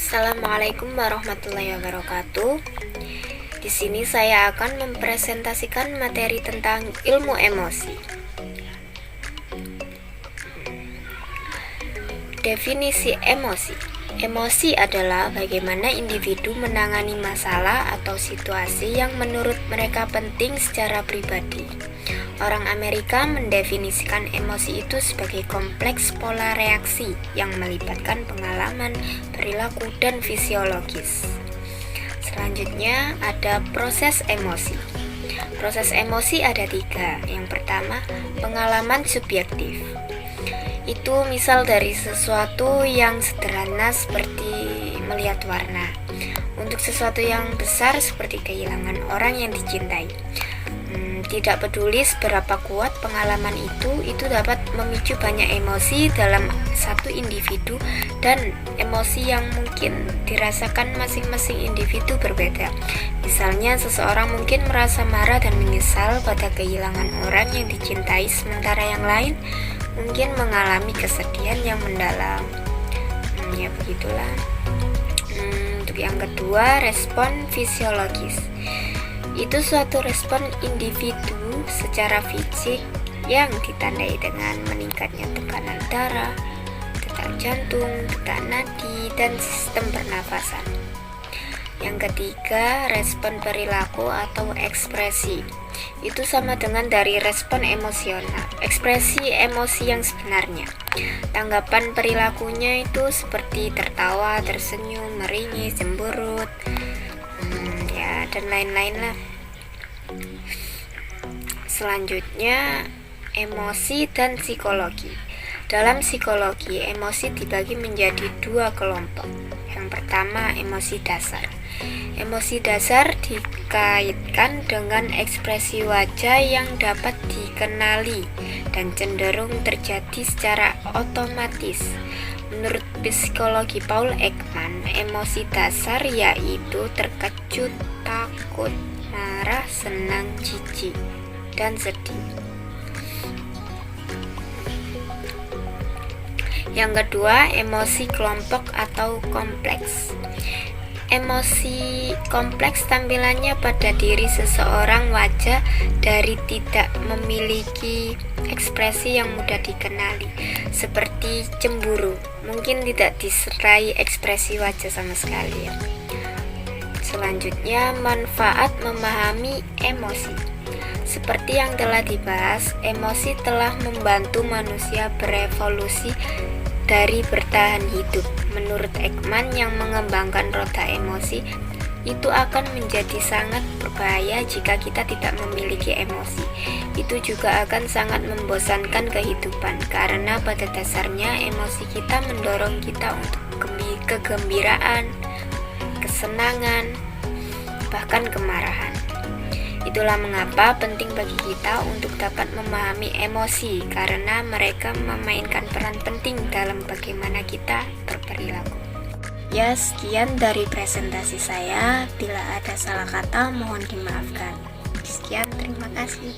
Assalamualaikum warahmatullahi wabarakatuh. Di sini saya akan mempresentasikan materi tentang ilmu emosi. Definisi emosi. Emosi adalah bagaimana individu menangani masalah atau situasi yang menurut mereka penting secara pribadi. Orang Amerika mendefinisikan emosi itu sebagai kompleks pola reaksi yang melibatkan pengalaman, perilaku, dan fisiologis. Selanjutnya ada proses emosi. Proses emosi ada 3. Yang pertama, pengalaman subjektif. Itu misal dari sesuatu yang sederhana seperti melihat warna, untuk sesuatu yang besar seperti kehilangan orang yang dicintai. Tidak peduli seberapa kuat pengalaman itu dapat memicu banyak emosi dalam satu individu, dan emosi yang mungkin dirasakan masing-masing individu berbeda. Misalnya seseorang mungkin merasa marah dan menyesal pada kehilangan orang yang dicintai, sementara yang lain mungkin mengalami kesedihan yang mendalam. Ya begitulah. Untuk yang kedua, respon fisiologis. Itu suatu respon individu secara fisik yang ditandai dengan meningkatnya tekanan darah, detak jantung, detak nadi, dan sistem pernafasan. Yang ketiga, respon perilaku atau ekspresi. Itu sama dengan dari respon emosional, ekspresi emosi yang sebenarnya. Tanggapan perilakunya itu seperti tertawa, tersenyum, meringis, cemberut, dan lain-lain lah. Selanjutnya, emosi dan psikologi. Dalam psikologi, emosi dibagi menjadi 2 kelompok. Yang pertama, emosi dasar. Emosi dasar dikaitkan dengan ekspresi wajah yang dapat dikenali dan cenderung terjadi secara otomatis. Menurut psikologi Paul Ekman, emosi dasar yaitu terkejut, takut, marah, senang, jijik, dan sedih. Yang kedua, emosi kelompok atau kompleks. Emosi kompleks tampilannya pada diri seseorang wajah dari tidak memiliki ekspresi yang mudah dikenali, seperti cemburu, mungkin tidak disertai ekspresi wajah sama sekali. Selanjutnya, manfaat memahami emosi. Seperti yang telah dibahas, emosi telah membantu manusia berevolusi dari bertahan hidup. Menurut Ekman, yang mengembangkan roda emosi itu akan menjadi sangat berbahaya jika kita tidak memiliki emosi. Itu juga akan sangat membosankan kehidupan, karena pada dasarnya emosi kita mendorong kita untuk kegembiraan, kesenangan, bahkan kemarahan. Itulah mengapa penting bagi kita untuk dapat memahami emosi, karena mereka memainkan peran penting dalam bagaimana kita berperilaku. Ya, sekian dari presentasi saya. Bila ada salah kata, mohon dimaafkan. Sekian, terima kasih.